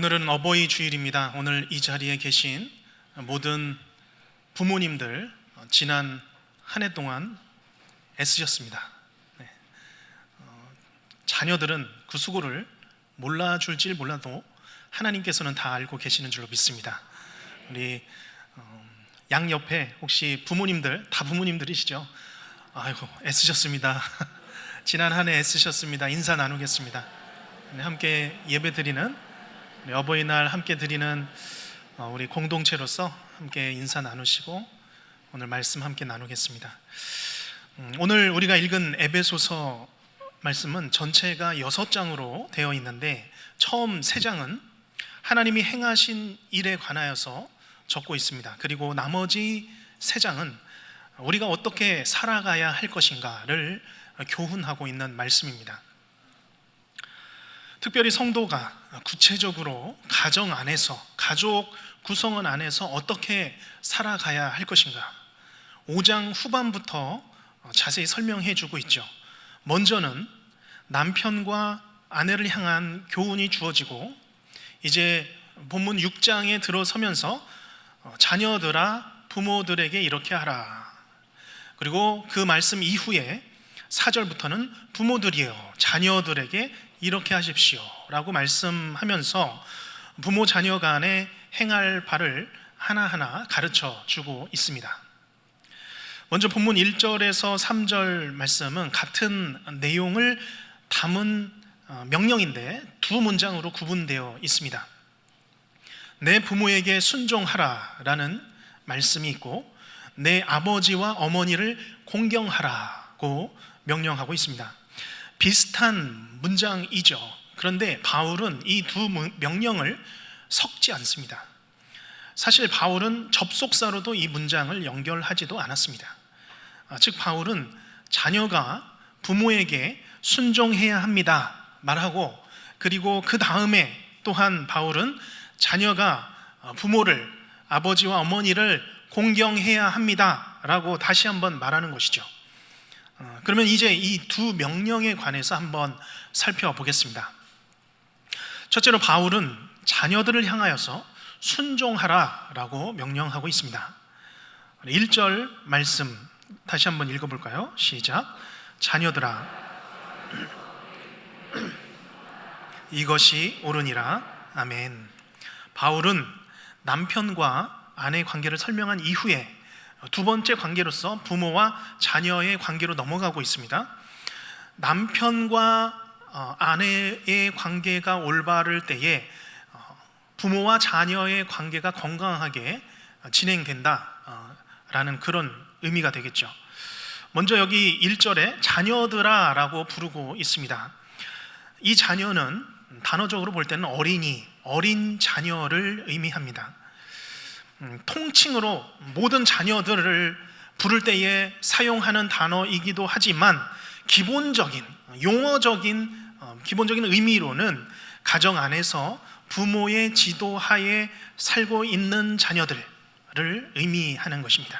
오늘은 어버이 주일입니다. 오늘 이 자리에 계신 모든 부모님들 지난 한 해 동안 애쓰셨습니다. 자녀들은 그 수고를 몰라줄지 몰라도 하나님께서는 다 알고 계시는 줄로 믿습니다. 우리 양 옆에 혹시 부모님들, 다 부모님들이시죠? 아이고 애쓰셨습니다. 지난 한 해 애쓰셨습니다. 인사 나누겠습니다. 함께 예배드리는 어버이날 함께 드리는 우리 공동체로서 함께 인사 나누시고 오늘 말씀 함께 나누겠습니다. 오늘 우리가 읽은 에베소서 말씀은 전체가 6장으로 되어 있는데 처음 3장은 하나님이 행하신 일에 관하여서 적고 있습니다. 그리고 나머지 3장은 우리가 어떻게 살아가야 할 것인가를 교훈하고 있는 말씀입니다. 특별히 성도가 구체적으로 가정 안에서, 가족 구성원 안에서 어떻게 살아가야 할 것인가 5장 후반부터 자세히 설명해 주고 있죠. 먼저는 남편과 아내를 향한 교훈이 주어지고 이제 본문 6장에 들어서면서 자녀들아 부모들에게 이렇게 하라. 그리고 그 말씀 이후에 4절부터는 부모들이여 자녀들에게 이렇게 하십시오 라고 말씀하면서 부모 자녀 간에 행할 바를 하나하나 가르쳐 주고 있습니다. 먼저 본문 1절에서 3절 말씀은 같은 내용을 담은 명령인데 두 문장으로 구분되어 있습니다. 내 부모에게 순종하라 라는 말씀이 있고 내 아버지와 어머니를 공경하라고 명령하고 있습니다. 비슷한 문장이죠. 그런데 바울은 이 두 명령을 섞지 않습니다. 사실 바울은 접속사로도 이 문장을 연결하지도 않았습니다. 즉 바울은 자녀가 부모에게 순종해야 합니다 말하고 그리고 그 다음에 또한 바울은 자녀가 부모를 아버지와 어머니를 공경해야 합니다 라고 다시 한번 말하는 것이죠. 그러면 이제 이 두 명령에 관해서 한번 살펴보겠습니다. 첫째로 바울은 자녀들을 향하여서 순종하라 라고 명령하고 있습니다. 1절 말씀 다시 한번 읽어볼까요? 시작. 자녀들아 이것이 옳으니라. 아멘. 바울은 남편과 아내의 관계를 설명한 이후에 두 번째 관계로서 부모와 자녀의 관계로 넘어가고 있습니다. 남편과 아내의 관계가 올바를 때에 부모와 자녀의 관계가 건강하게 진행된다라는 그런 의미가 되겠죠. 먼저 여기 1절에 자녀들아 라고 부르고 있습니다. 이 자녀는 단어적으로 볼 때는 어린 자녀를 의미합니다. 통칭으로 모든 자녀들을 부를 때에 사용하는 단어이기도 하지만 기본적인 용어적인 기본적인 의미로는 가정 안에서 부모의 지도하에 살고 있는 자녀들을 의미하는 것입니다.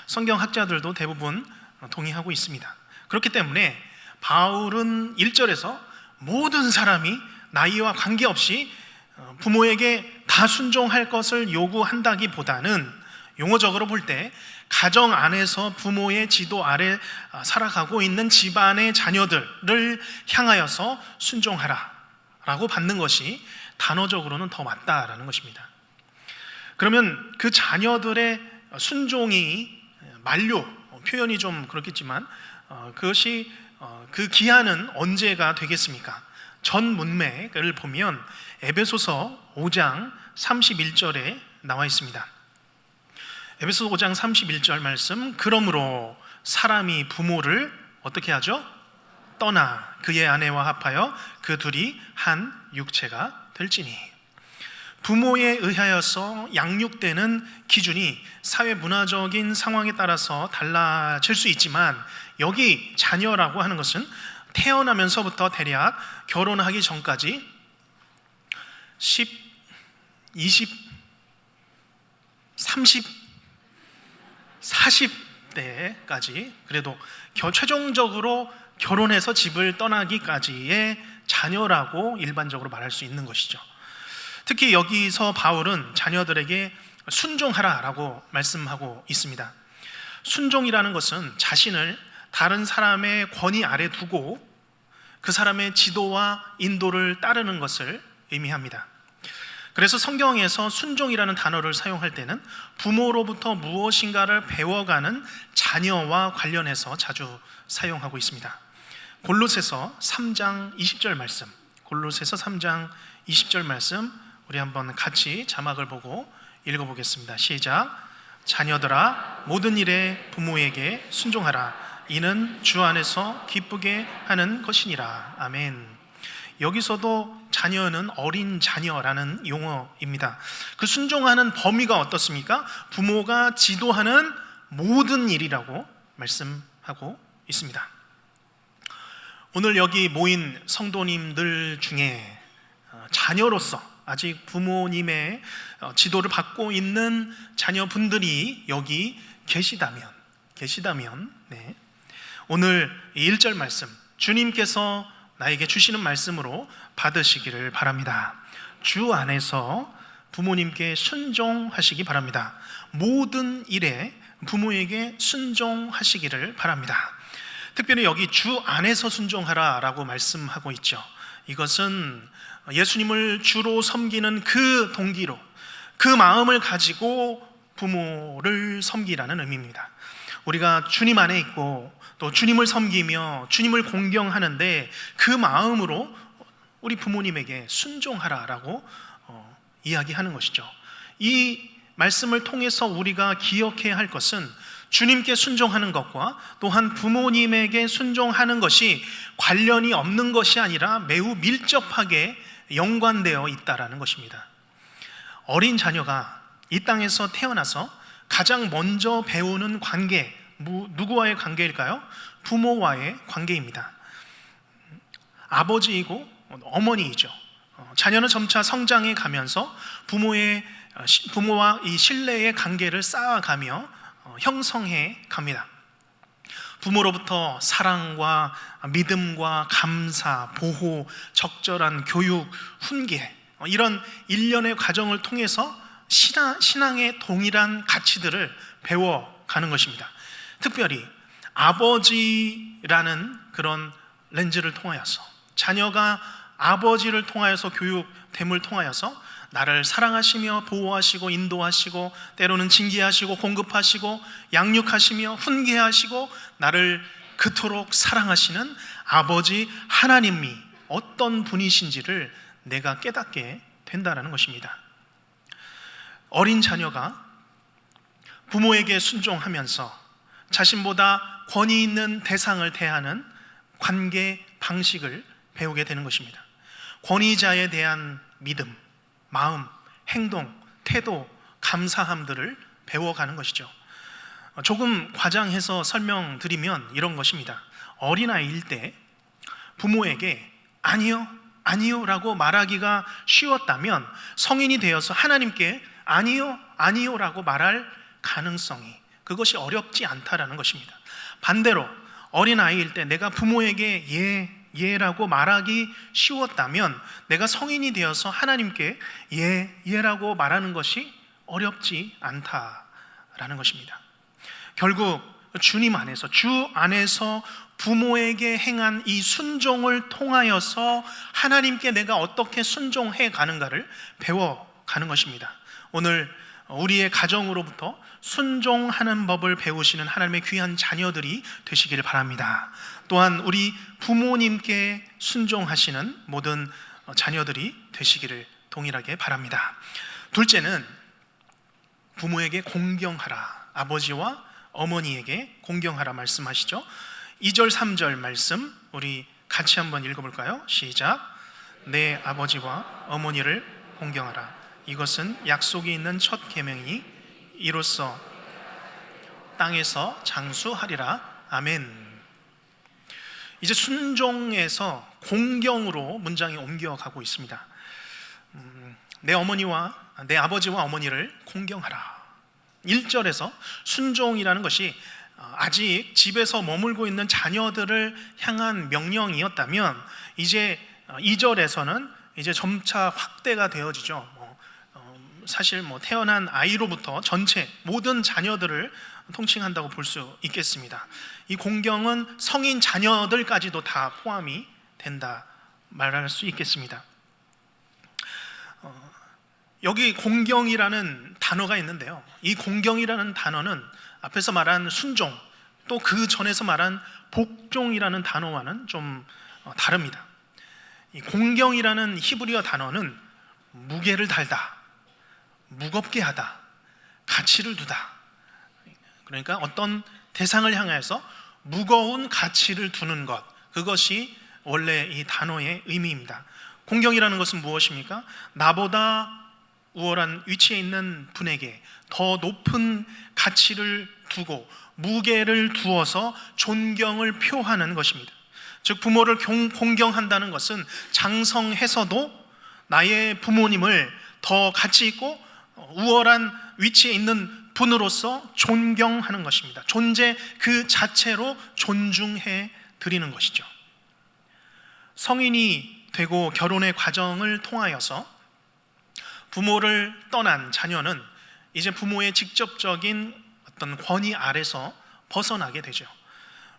성경학자들도 대부분 동의하고 있습니다. 그렇기 때문에 바울은 1절에서 모든 사람이 나이와 관계없이 부모에게 다 순종할 것을 요구한다기보다는 용어적으로 볼 때 가정 안에서 부모의 지도 아래 살아가고 있는 집안의 자녀들을 향하여서 순종하라 라고 받는 것이 단어적으로는 더 맞다라는 것입니다. 그러면 그 자녀들의 순종이 만료, 표현이 좀 그렇겠지만 그것이 그 기한은 언제가 되겠습니까? 전 문맥을 보면 에베소서 5장 31절에 나와 있습니다. 에베소서 5장 31절 말씀. 그러므로 사람이 부모를 어떻게 하죠? 떠나 그의 아내와 합하여 그 둘이 한 육체가 될지니. 부모에 의하여서 양육되는 기준이 사회 문화적인 상황에 따라서 달라질 수 있지만 여기 자녀라고 하는 것은 태어나면서부터 대략 결혼하기 전까지 10, 20, 30, 40대까지 그래도 최종적으로 결혼해서 집을 떠나기까지의 자녀라고 일반적으로 말할 수 있는 것이죠. 특히 여기서 바울은 자녀들에게 순종하라라고 말씀하고 있습니다. 순종이라는 것은 자신을 다른 사람의 권위 아래 두고 그 사람의 지도와 인도를 따르는 것을 의미합니다. 그래서 성경에서 순종이라는 단어를 사용할 때는 부모로부터 무엇인가를 배워가는 자녀와 관련해서 자주 사용하고 있습니다. 골로새서 3장 20절 말씀, 골로새서 3장 20절 말씀 우리 한번 같이 자막을 보고 읽어보겠습니다. 시작. 자녀들아 모든 일에 부모에게 순종하라. 이는 주 안에서 기쁘게 하는 것이니라. 아멘. 여기서도 자녀는 어린 자녀라는 용어입니다. 그 순종하는 범위가 어떻습니까? 부모가 지도하는 모든 일이라고 말씀하고 있습니다. 오늘 여기 모인 성도님들 중에 자녀로서 아직 부모님의 지도를 받고 있는 자녀분들이 여기 계시다면 네. 오늘 1절 말씀 주님께서 나에게 주시는 말씀으로 받으시기를 바랍니다. 주 안에서 부모님께 순종하시기 바랍니다. 모든 일에 부모에게 순종하시기를 바랍니다. 특별히 여기 주 안에서 순종하라라고 말씀하고 있죠. 이것은 예수님을 주로 섬기는 그 동기로, 그 마음을 가지고 부모를 섬기라는 의미입니다. 우리가 주님 안에 있고 또 주님을 섬기며 주님을 공경하는데 그 마음으로 우리 부모님에게 순종하라라고 이야기하는 것이죠. 이 말씀을 통해서 우리가 기억해야 할 것은 주님께 순종하는 것과 또한 부모님에게 순종하는 것이 관련이 없는 것이 아니라 매우 밀접하게 연관되어 있다라는 것입니다. 어린 자녀가 이 땅에서 태어나서 가장 먼저 배우는 관계, 누구와의 관계일까요? 부모와의 관계입니다. 아버지이고 어머니이죠. 자녀는 점차 성장해 가면서 부모와 이 신뢰의 관계를 쌓아가며 형성해 갑니다. 부모로부터 사랑과 믿음과 감사, 보호, 적절한 교육, 훈계 이런 일련의 과정을 통해서 신앙의 동일한 가치들을 배워가는 것입니다. 특별히 아버지라는 그런 렌즈를 통하여서 자녀가 아버지를 통하여서 교육됨을 통하여서 나를 사랑하시며 보호하시고 인도하시고 때로는 징계하시고 공급하시고 양육하시며 훈계하시고 나를 그토록 사랑하시는 아버지 하나님이 어떤 분이신지를 내가 깨닫게 된다는 것입니다. 어린 자녀가 부모에게 순종하면서 자신보다 권위 있는 대상을 대하는 관계 방식을 배우게 되는 것입니다. 권위자에 대한 믿음, 마음, 행동, 태도, 감사함들을 배워가는 것이죠. 조금 과장해서 설명드리면 이런 것입니다. 어린아이일 때 부모에게 아니요, 아니요 라고 말하기가 쉬웠다면 성인이 되어서 하나님께 아니요, 아니요 라고 말할 가능성이 그것이 어렵지 않다라는 것입니다. 반대로 어린아이일 때 내가 부모에게 예라고 말하기 쉬웠다면 내가 성인이 되어서 하나님께 예라고 말하는 것이 어렵지 않다라는 것입니다. 결국 주님 안에서, 주 안에서 부모에게 행한 이 순종을 통하여서 하나님께 내가 어떻게 순종해 가는가를 배워가는 것입니다. 오늘 우리의 가정으로부터 순종하는 법을 배우시는 하나님의 귀한 자녀들이 되시기를 바랍니다. 또한 우리 부모님께 순종하시는 모든 자녀들이 되시기를 동일하게 바랍니다. 둘째는 부모에게 공경하라. 아버지와 어머니에게 공경하라 말씀하시죠. 2절 3절 말씀 우리 같이 한번 읽어볼까요? 시작. 내 아버지와 어머니를 공경하라. 이것은 약속이 있는 첫 계명이니 이로써 땅에서 장수하리라. 아멘. 이제 순종에서 공경으로 문장이 옮겨가고 있습니다. 내 아버지와 어머니를 공경하라. 1절에서 순종이라는 것이 아직 집에서 머물고 있는 자녀들을 향한 명령이었다면 이제 2절에서는 이제 점차 확대가 되어지죠. 사실 태어난 아이로부터 전체 모든 자녀들을 통칭한다고 볼 수 있겠습니다. 이 공경은 성인 자녀들까지도 다 포함이 된다 말할 수 있겠습니다. 여기 공경이라는 단어가 있는데요, 이 공경이라는 단어는 앞에서 말한 순종, 또 그 전에서 말한 복종이라는 단어와는 좀 다릅니다. 이 공경이라는 히브리어 단어는 무게를 달다, 무겁게 하다, 가치를 두다. 그러니까 어떤 대상을 향해서 무거운 가치를 두는 것, 그것이 원래 이 단어의 의미입니다. 공경이라는 것은 무엇입니까? 나보다 우월한 위치에 있는 분에게 더 높은 가치를 두고 무게를 두어서 존경을 표하는 것입니다. 즉, 부모를 공경한다는 것은 장성해서도 나의 부모님을 더 가치 있고 우월한 위치에 있는 분으로서 존경하는 것입니다. 존재 그 자체로 존중해 드리는 것이죠. 성인이 되고 결혼의 과정을 통하여서 부모를 떠난 자녀는 이제 부모의 직접적인 어떤 권위 아래서 벗어나게 되죠.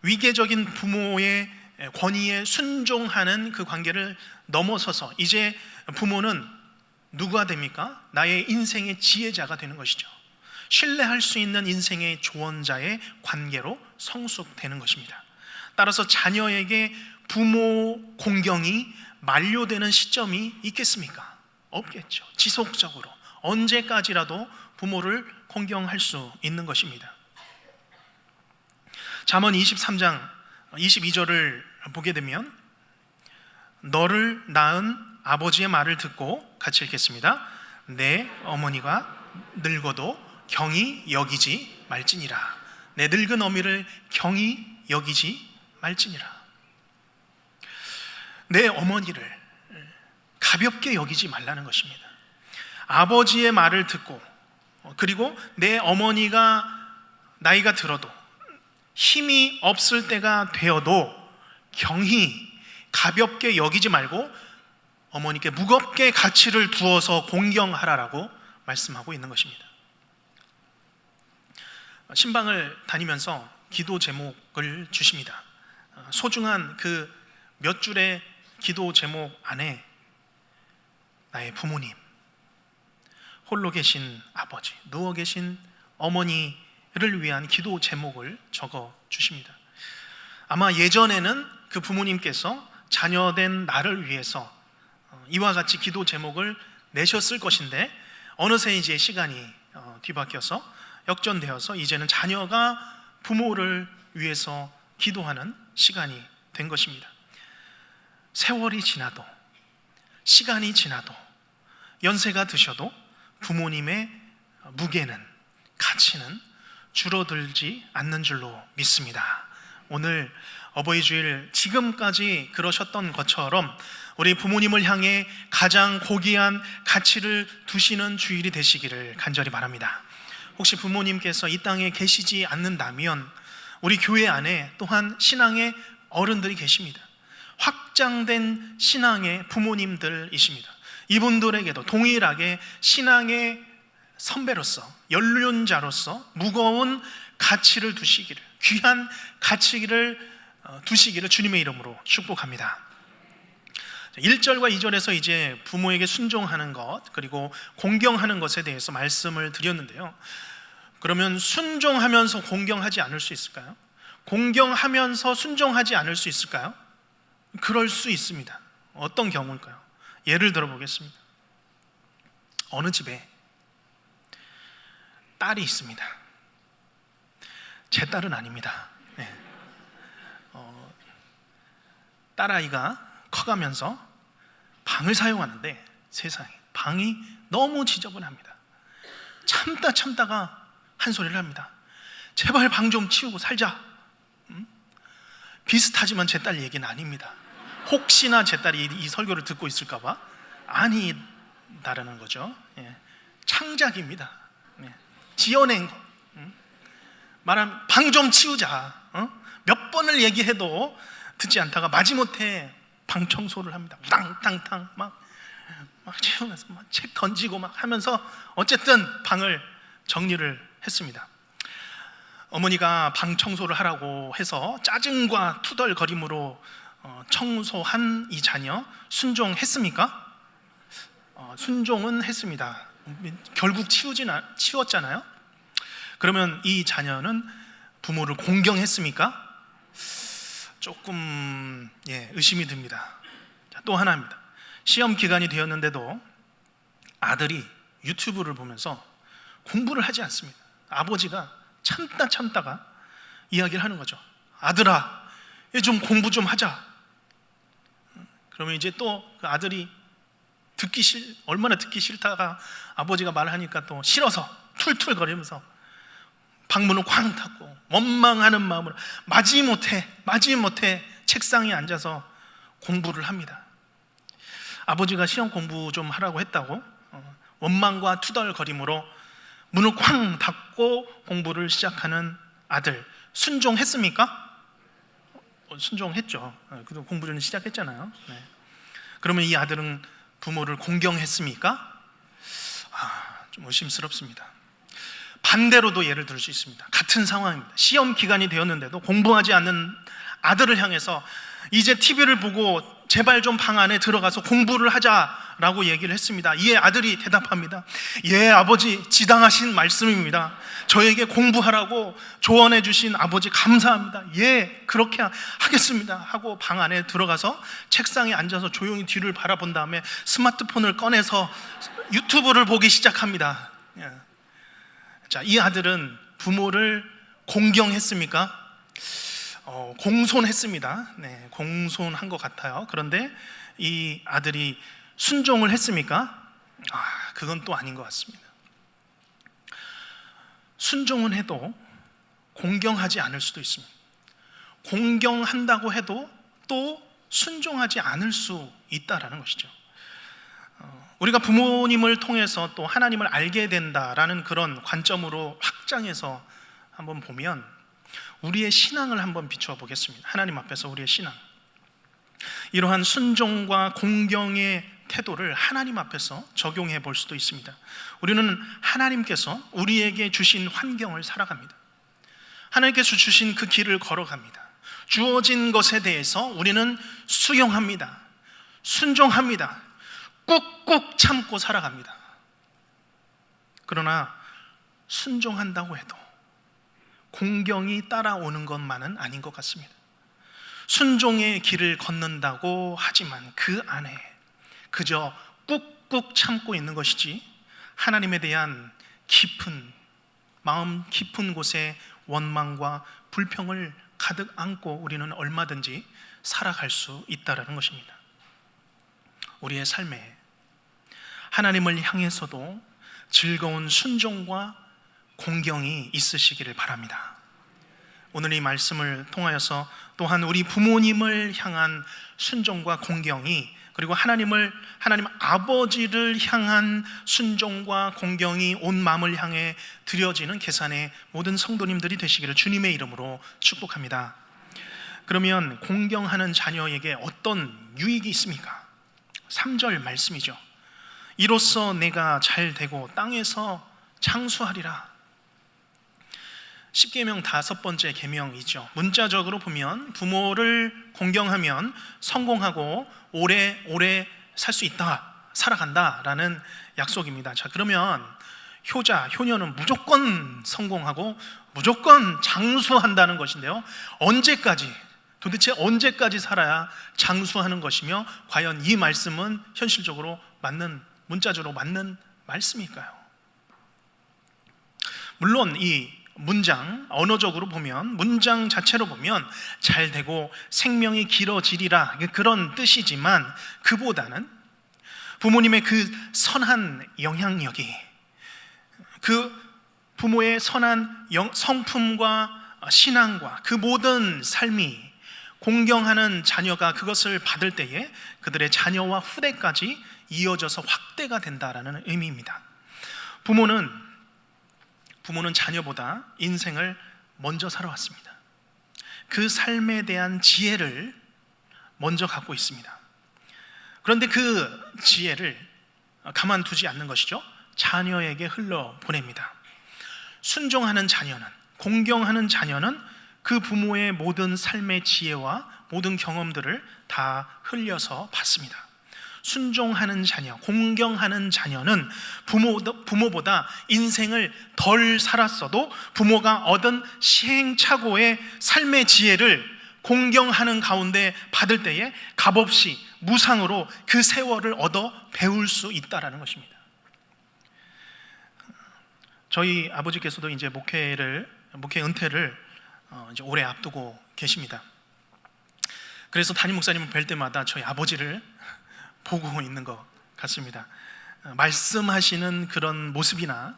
위계적인 부모의 권위에 순종하는 그 관계를 넘어서서 이제 부모는 누구가 됩니까? 나의 인생의 지혜자가 되는 것이죠. 신뢰할 수 있는 인생의 조언자의 관계로 성숙되는 것입니다. 따라서 자녀에게 부모 공경이 만료되는 시점이 있겠습니까? 없겠죠. 지속적으로 언제까지라도 부모를 공경할 수 있는 것입니다. 잠언 23장 22절을 보게 되면 너를 낳은 아버지의 말을 듣고, 같이 읽겠습니다. 내 어머니가 늙어도 경히 여기지 말지니라. 내 늙은 어미를 경히 여기지 말지니라. 내 어머니를 가볍게 여기지 말라는 것입니다. 아버지의 말을 듣고, 그리고 내 어머니가 나이가 들어도 힘이 없을 때가 되어도 경히 가볍게 여기지 말고 어머니께 무겁게 가치를 두어서 공경하라라고 말씀하고 있는 것입니다. 신방을 다니면서 기도 제목을 주십니다. 소중한 그 몇 줄의 기도 제목 안에 나의 부모님, 홀로 계신 아버지, 누워 계신 어머니를 위한 기도 제목을 적어 주십니다. 아마 예전에는 그 부모님께서 자녀된 나를 위해서 이와 같이 기도 제목을 내셨을 것인데, 어느새 이제 시간이 뒤바뀌어서 역전되어서 이제는 자녀가 부모를 위해서 기도하는 시간이 된 것입니다. 세월이 지나도, 시간이 지나도, 연세가 드셔도 부모님의 무게는, 가치는 줄어들지 않는 줄로 믿습니다. 오늘 어버이 주일 지금까지 그러셨던 것처럼 우리 부모님을 향해 가장 고귀한 가치를 두시는 주일이 되시기를 간절히 바랍니다. 혹시 부모님께서 이 땅에 계시지 않는다면 우리 교회 안에 또한 신앙의 어른들이 계십니다. 확장된 신앙의 부모님들이십니다. 이분들에게도 동일하게 신앙의 선배로서, 연륜자로서 무거운 가치를 두시기를, 귀한 가치를 두시기를 주님의 이름으로 축복합니다. 1절과 2절에서 이제 부모에게 순종하는 것, 그리고 공경하는 것에 대해서 말씀을 드렸는데요. 그러면 순종하면서 공경하지 않을 수 있을까요? 공경하면서 순종하지 않을 수 있을까요? 그럴 수 있습니다. 어떤 경우일까요? 예를 들어 보겠습니다. 어느 집에 딸이 있습니다. 제 딸은 아닙니다. 네. 딸아이가 커가면서 방을 사용하는데, 세상에 방이 너무 지저분합니다. 참다가 한 소리를 합니다. 제발 방 좀 치우고 살자. 비슷하지만 제 딸 얘기는 아닙니다. 혹시나 제 딸이 이 설교를 듣고 있을까봐 아니다라는 거죠. 창작입니다. 지어낸 거. 말하면 방 좀 치우자. 몇 번을 얘기해도 듣지 않다가 마지못해 방 청소를 합니다. 우당탕탕 막 막 채우면서 막 책 던지고 막 하면서 어쨌든 방을 정리를 했습니다. 어머니가 방 청소를 하라고 해서 짜증과 투덜거림으로 청소한 이 자녀 순종했습니까? 순종은 했습니다. 결국 치웠잖아요. 그러면 이 자녀는 부모를 공경했습니까? 조금 의심이 듭니다. 또 하나입니다. 시험 기간이 되었는데도 아들이 유튜브를 보면서 공부를 하지 않습니다. 아버지가 참다가 이야기를 하는 거죠. 아들아, 좀 공부 좀 하자. 그러면 이제 또 그 아들이 얼마나 듣기 싫다가 아버지가 말하니까 또 싫어서 툴툴거리면서 방문을 쾅 닫고 원망하는 마음으로 마지못해 책상에 앉아서 공부를 합니다. 아버지가 시험 공부 좀 하라고 했다고 원망과 투덜거림으로 문을 쾅 닫고 공부를 시작하는 아들, 순종했습니까? 순종했죠. 그래도 공부를 시작했잖아요. 그러면 이 아들은 부모를 공경했습니까? 좀 의심스럽습니다. 반대로도 예를 들 수 있습니다. 같은 상황입니다. 시험 기간이 되었는데도 공부하지 않는 아들을 향해서 이제 TV를 보고 제발 좀 방 안에 들어가서 공부를 하자라고 얘기를 했습니다. 이에 아들이 대답합니다. 예, 아버지, 지당하신 말씀입니다. 저에게 공부하라고 조언해 주신 아버지 감사합니다. 예, 그렇게 하겠습니다 하고 방 안에 들어가서 책상에 앉아서 조용히 뒤를 바라본 다음에 스마트폰을 꺼내서 유튜브를 보기 시작합니다. 자, 이 아들은 부모를 공경했습니까? 공손했습니다. 공손한 것 같아요. 그런데 이 아들이 순종을 했습니까? 그건 또 아닌 것 같습니다. 순종은 해도 공경하지 않을 수도 있습니다. 공경한다고 해도 또 순종하지 않을 수 있다라는 것이죠. 우리가 부모님을 통해서 또 하나님을 알게 된다라는 그런 관점으로 확장해서 한번 보면 우리의 신앙을 한번 비추어 보겠습니다. 하나님 앞에서 우리의 신앙, 이러한 순종과 공경의 태도를 하나님 앞에서 적용해 볼 수도 있습니다. 우리는 하나님께서 우리에게 주신 환경을 살아갑니다. 하나님께서 주신 그 길을 걸어갑니다. 주어진 것에 대해서 우리는 수용합니다. 순종합니다. 꾹꾹 참고 살아갑니다. 그러나 순종한다고 해도 공경이 따라오는 것만은 아닌 것 같습니다. 순종의 길을 걷는다고 하지만 그 안에 그저 꾹꾹 참고 있는 것이지 하나님에 대한 마음 깊은 곳에 원망과 불평을 가득 안고 우리는 얼마든지 살아갈 수 있다는 것입니다. 우리의 삶에 하나님을 향해서도 즐거운 순종과 공경이 있으시기를 바랍니다. 오늘 이 말씀을 통하여서 또한 우리 부모님을 향한 순종과 공경이, 그리고 하나님 아버지를 향한 순종과 공경이 온 마음을 향해 드려지는 계산의 모든 성도님들이 되시기를 주님의 이름으로 축복합니다. 그러면 공경하는 자녀에게 어떤 유익이 있습니까? 3절 말씀이죠. 이로써 내가 잘 되고 땅에서 장수하리라. 10계명 5번째 계명이죠. 문자적으로 보면 부모를 공경하면 성공하고 오래 살 수 있다, 살아간다라는 약속입니다. 자, 그러면 효녀는 무조건 성공하고 무조건 장수한다는 것인데요. 도대체 언제까지 살아야 장수하는 것이며, 과연 이 말씀은 현실적으로 문자적으로 맞는 말씀일까요? 물론 이 문장, 언어적으로 보면, 문장 자체로 보면 잘 되고 생명이 길어지리라, 그런 뜻이지만 그보다는 부모님의 그 선한 영향력이, 그 부모의 선한 성품과 신앙과 그 모든 삶이 공경하는 자녀가 그것을 받을 때에 그들의 자녀와 후대까지 이어져서 확대가 된다라는 의미입니다. 부모는 자녀보다 인생을 먼저 살아왔습니다. 그 삶에 대한 지혜를 먼저 갖고 있습니다. 그런데 그 지혜를 가만두지 않는 것이죠. 자녀에게 흘려보냅니다. 순종하는 자녀는, 공경하는 자녀는 그 부모의 모든 삶의 지혜와 모든 경험들을 다 흘려서 받습니다. 순종하는 자녀, 공경하는 자녀는 부모보다 인생을 덜 살았어도 부모가 얻은 시행착오의 삶의 지혜를 공경하는 가운데 받을 때에 값없이 무상으로 그 세월을 얻어 배울 수 있다라는 것입니다. 저희 아버지께서도 이제 목회 은퇴를 이제 올해 앞두고 계십니다. 그래서 담임 목사님을 뵐 때마다 저희 아버지를 보고 있는 것 같습니다. 말씀하시는 그런 모습이나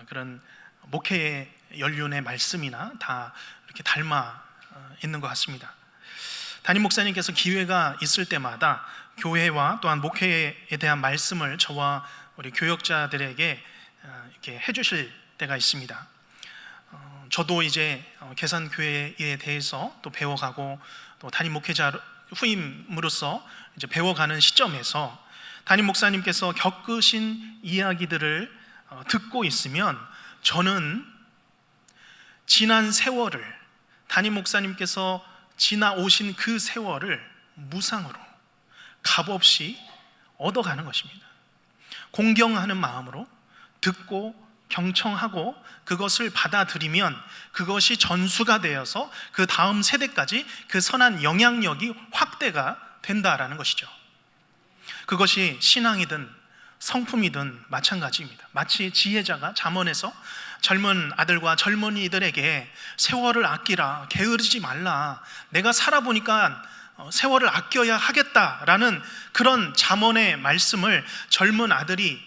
그런 목회의 연륜의 말씀이나 다 이렇게 닮아 있는 것 같습니다. 담임 목사님께서 기회가 있을 때마다 교회와 또한 목회에 대한 말씀을 저와 우리 교역자들에게 이렇게 해주실 때가 있습니다. 저도 이제 계산교회에 대해서 또 배워가고 또 담임 목회자 후임으로서 이제 배워가는 시점에서 담임 목사님께서 겪으신 이야기들을 듣고 있으면 저는 지난 세월을, 담임 목사님께서 지나오신 그 세월을 무상으로 값없이 얻어가는 것입니다. 공경하는 마음으로 듣고 경청하고 그것을 받아들이면 그것이 전수가 되어서 그 다음 세대까지 그 선한 영향력이 확대가 된다라는 것이죠. 그것이 신앙이든 성품이든 마찬가지입니다. 마치 지혜자가 잠언에서 젊은 아들과 젊은이들에게 세월을 아끼라, 게으르지 말라, 내가 살아보니까 세월을 아껴야 하겠다라는 그런 잠언의 말씀을 젊은 아들이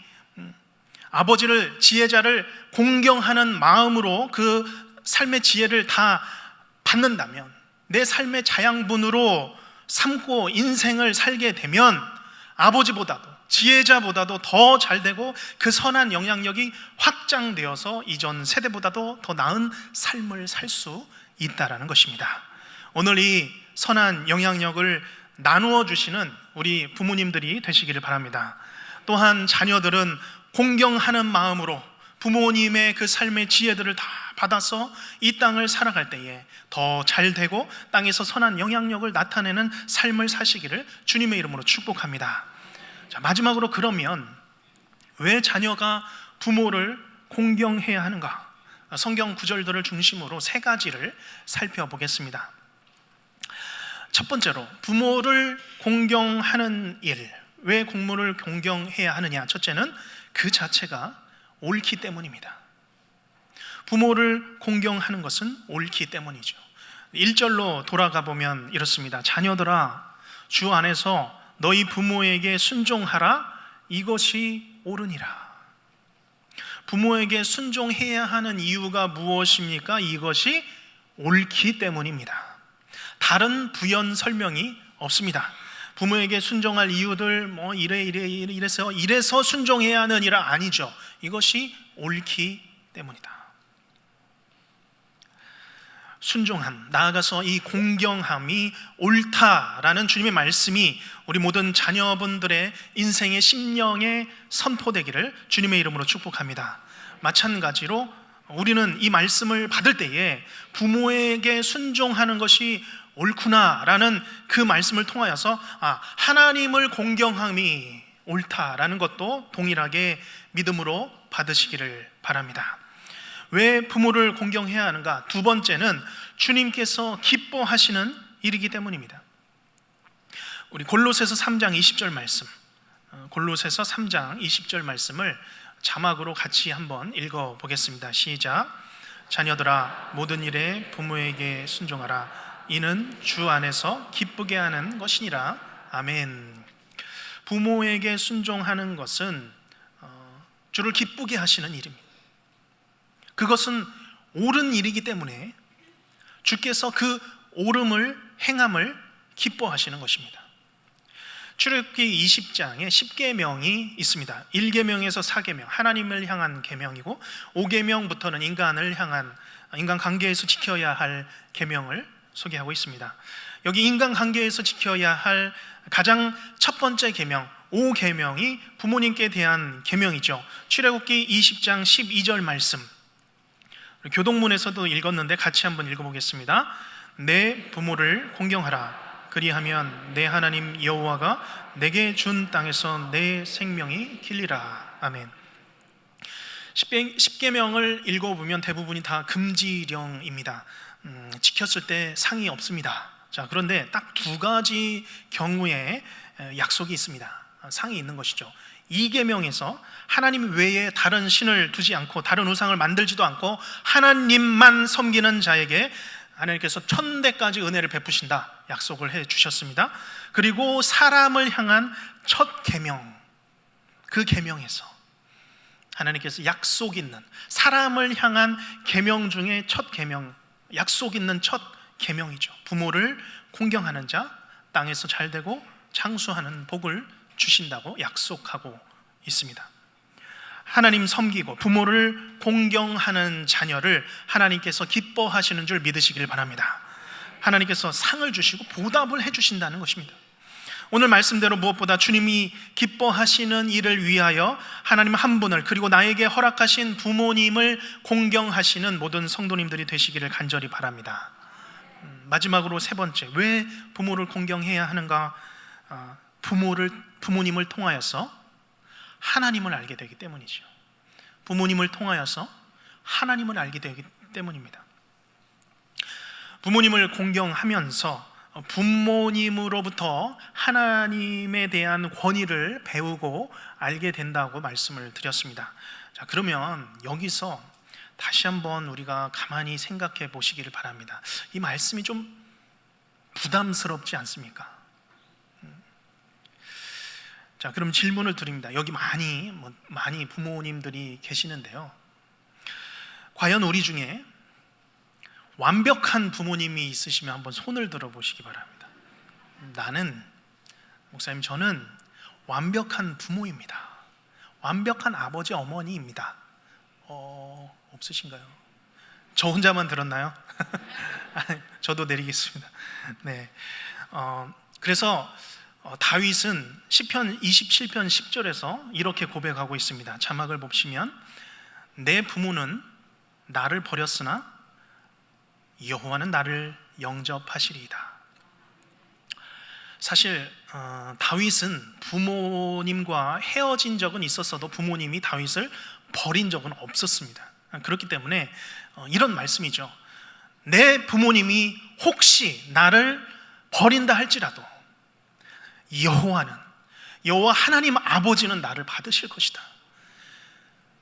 아버지를, 지혜자를 공경하는 마음으로 그 삶의 지혜를 다 받는다면, 내 삶의 자양분으로 삼고 인생을 살게 되면 아버지보다도, 지혜자보다도 더 잘되고 그 선한 영향력이 확장되어서 이전 세대보다도 더 나은 삶을 살 수 있다라는 것입니다. 오늘 이 선한 영향력을 나누어 주시는 우리 부모님들이 되시기를 바랍니다. 또한 자녀들은 공경하는 마음으로 부모님의 그 삶의 지혜들을 다 받아서 이 땅을 살아갈 때에 더 잘되고 땅에서 선한 영향력을 나타내는 삶을 사시기를 주님의 이름으로 축복합니다. 자, 마지막으로, 그러면 왜 자녀가 부모를 공경해야 하는가? 성경 구절들을 중심으로 세 가지를 살펴보겠습니다. 첫 번째로, 부모를 공경하는 일, 왜 부모를 공경해야 하느냐? 첫째는 그 자체가 옳기 때문입니다. 부모를 공경하는 것은 옳기 때문이죠. 1절로 돌아가 보면 이렇습니다. 자녀들아, 주 안에서 너희 부모에게 순종하라, 이것이 옳으니라. 부모에게 순종해야 하는 이유가 무엇입니까? 이것이 옳기 때문입니다. 다른 부연 설명이 없습니다. 부모에게 순종할 이유들 이래서 순종해야 하느니라 아니죠. 이것이 옳기 때문이다. 순종함, 나아가서 이 공경함이 옳다라는 주님의 말씀이 우리 모든 자녀분들의 인생의 심령에 선포되기를 주님의 이름으로 축복합니다. 마찬가지로 우리는 이 말씀을 받을 때에 부모에게 순종하는 것이 옳구나라는 그 말씀을 통하여서 하나님을 공경함이 옳다라는 것도 동일하게 믿음으로 받으시기를 바랍니다. 왜 부모를 공경해야 하는가? 두 번째는 주님께서 기뻐하시는 일이기 때문입니다. 우리 골로새서 3장 20절 말씀, 골로새서 3장 20절 말씀을 자막으로 같이 한번 읽어보겠습니다. 시작. 자녀들아, 모든 일에 부모에게 순종하라. 이는 주 안에서 기쁘게 하는 것이니라. 아멘. 부모에게 순종하는 것은 주를 기쁘게 하시는 일입니다. 그것은 옳은 일이기 때문에 주께서 그 옳음을, 행함을 기뻐하시는 것입니다. 출애굽기 20장에 10계명이 있습니다. 1계명에서 4계명, 하나님을 향한 계명이고 5계명부터는 인간 관계에서 지켜야 할 계명을 소개하고 있습니다. 여기 인간관계에서 지켜야 할 가장 첫 번째 계명, 5계명이 부모님께 대한 계명이죠. 출애굽기 20장 12절 말씀, 교동문에서도 읽었는데 같이 한번 읽어보겠습니다. 내 부모를 공경하라. 그리하면 내 하나님 여호와가 내게 준 땅에서 내 생명이 길리라. 아멘. 10계명을 읽어보면 대부분이 다 금지령입니다. 지켰을 때 상이 없습니다. 자, 그런데 딱 두 가지 경우에 약속이 있습니다. 상이 있는 것이죠. 2계명에서 하나님 외에 다른 신을 두지 않고 다른 우상을 만들지도 않고 하나님만 섬기는 자에게 하나님께서 1000대까지 은혜를 베푸신다 약속을 해 주셨습니다. 그리고 사람을 향한 첫 계명, 그 계명에서 하나님께서 약속 있는, 사람을 향한 계명 중에 첫 계명, 약속 있는 첫 계명이죠. 부모를 공경하는 자 땅에서 잘되고 장수하는 복을 주신다고 약속하고 있습니다. 하나님 섬기고 부모를 공경하는 자녀를 하나님께서 기뻐하시는 줄 믿으시길 바랍니다. 하나님께서 상을 주시고 보답을 해주신다는 것입니다. 오늘 말씀대로 무엇보다 주님이 기뻐하시는 일을 위하여 하나님 한 분을, 그리고 나에게 허락하신 부모님을 공경하시는 모든 성도님들이 되시기를 간절히 바랍니다. 마지막으로 세 번째, 왜 부모를 공경해야 하는가? 부모님을 통하여서 하나님을 알게 되기 때문이죠. 부모님을 통하여서 하나님을 알게 되기 때문입니다. 부모님을 공경하면서 부모님으로부터 하나님에 대한 권위를 배우고 알게 된다고 말씀을 드렸습니다. 자, 그러면 여기서 다시 한번 우리가 가만히 생각해 보시기를 바랍니다. 이 말씀이 좀 부담스럽지 않습니까? 자, 그럼 질문을 드립니다. 여기 많이 부모님들이 계시는데요. 과연 우리 중에 완벽한 부모님이 있으시면 한번 손을 들어보시기 바랍니다. 목사님, 저는 완벽한 부모입니다. 완벽한 아버지, 어머니입니다. 없으신가요? 저 혼자만 들었나요? 저도 내리겠습니다. 네. 그래서 다윗은 시편 27편 10절에서 이렇게 고백하고 있습니다. 자막을 보시면, 내 부모는 나를 버렸으나 여호와는 나를 영접하시리이다. 사실 다윗은 부모님과 헤어진 적은 있었어도 부모님이 다윗을 버린 적은 없었습니다. 그렇기 때문에 이런 말씀이죠. 내 부모님이 혹시 나를 버린다 할지라도 여호와 하나님 아버지는 나를 받으실 것이다.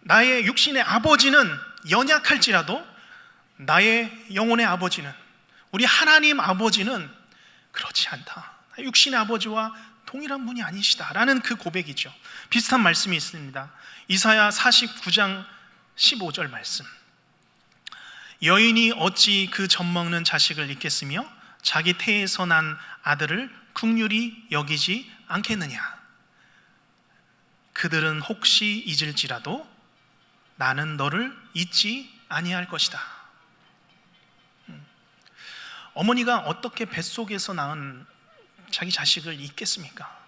나의 육신의 아버지는 연약할지라도 나의 영혼의 아버지는, 우리 하나님 아버지는 그렇지 않다. 육신의 아버지와 동일한 분이 아니시다라는 그 고백이죠. 비슷한 말씀이 있습니다. 이사야 49장 15절 말씀. 여인이 어찌 그 젖먹는 자식을 잊겠으며 자기 태에서 난 아들을 긍휼히 여기지 않겠느냐. 그들은 혹시 잊을지라도 나는 너를 잊지 아니할 것이다. 어머니가 어떻게 뱃속에서 낳은 자기 자식을 잊겠습니까?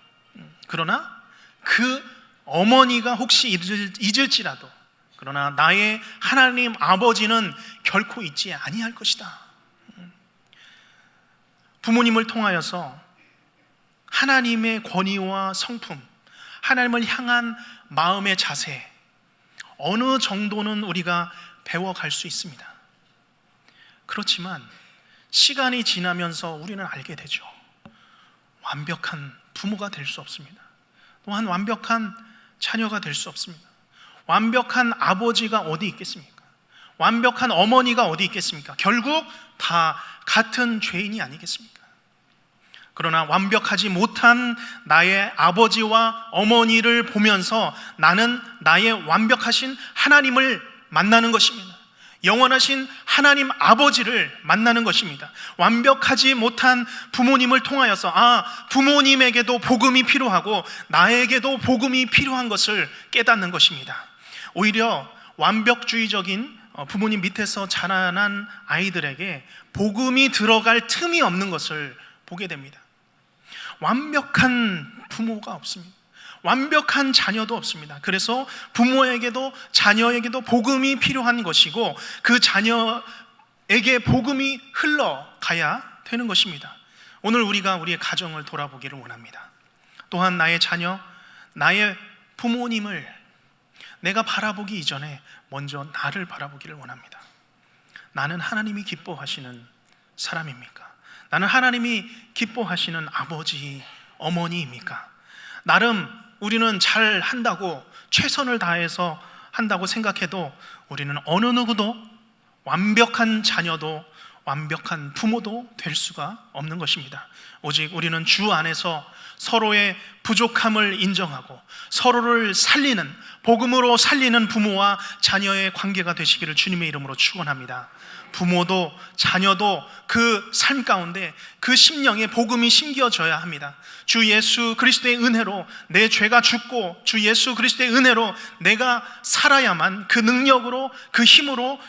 그러나 그 어머니가 혹시 잊을지라도, 그러나 나의 하나님 아버지는 결코 잊지 아니할 것이다. 부모님을 통하여서 하나님의 권위와 성품, 하나님을 향한 마음의 자세, 어느 정도는 우리가 배워갈 수 있습니다. 그렇지만 시간이 지나면서 우리는 알게 되죠. 완벽한 부모가 될 수 없습니다. 또한 완벽한 자녀가 될 수 없습니다. 완벽한 아버지가 어디 있겠습니까? 완벽한 어머니가 어디 있겠습니까? 결국 다 같은 죄인이 아니겠습니까? 그러나 완벽하지 못한 나의 아버지와 어머니를 보면서 나는 나의 완벽하신 하나님을 만나는 것입니다. 영원하신 하나님 아버지를 만나는 것입니다. 완벽하지 못한 부모님을 통하여서 부모님에게도 복음이 필요하고 나에게도 복음이 필요한 것을 깨닫는 것입니다. 오히려 완벽주의적인 부모님 밑에서 자라난 아이들에게 복음이 들어갈 틈이 없는 것을 보게 됩니다. 완벽한 부모가 없습니다. 완벽한 자녀도 없습니다. 그래서 부모에게도 자녀에게도 복음이 필요한 것이고 그 자녀에게 복음이 흘러가야 되는 것입니다. 오늘 우리가 우리의 가정을 돌아보기를 원합니다. 또한 나의 자녀, 나의 부모님을 내가 바라보기 이전에 먼저 나를 바라보기를 원합니다. 나는 하나님이 기뻐하시는 사람입니까? 나는 하나님이 기뻐하시는 아버지, 어머니입니까? 나름 우리는 잘 한다고, 최선을 다해서 한다고 생각해도 우리는 어느 누구도 완벽한 자녀도 완벽한 부모도 될 수가 없는 것입니다. 오직 우리는 주 안에서 서로의 부족함을 인정하고 서로를 살리는, 복음으로 살리는 부모와 자녀의 관계가 되시기를 주님의 이름으로 축원합니다. 부모도 자녀도 그 삶 가운데 그 심령에 복음이 심겨져야 합니다. 주 예수 그리스도의 은혜로 내 죄가 죽고 주 예수 그리스도의 은혜로 내가 살아야만 그 능력으로 그 힘으로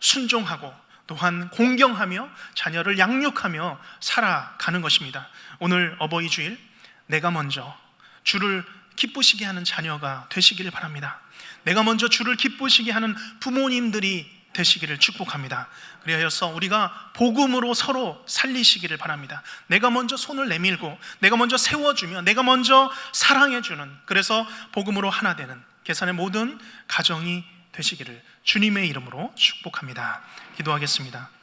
순종하고 또한 공경하며 자녀를 양육하며 살아가는 것입니다. 오늘 어버이 주일 내가 먼저 주를 기쁘시게 하는 자녀가 되시기를 바랍니다. 내가 먼저 주를 기쁘시게 하는 부모님들이 되시기를 축복합니다. 그리하여서 우리가 복음으로 서로 살리시기를 바랍니다. 내가 먼저 손을 내밀고 내가 먼저 세워주며 내가 먼저 사랑해주는, 그래서 복음으로 하나 되는 계산의 모든 가정이 되시기를 주님의 이름으로 축복합니다. 기도하겠습니다.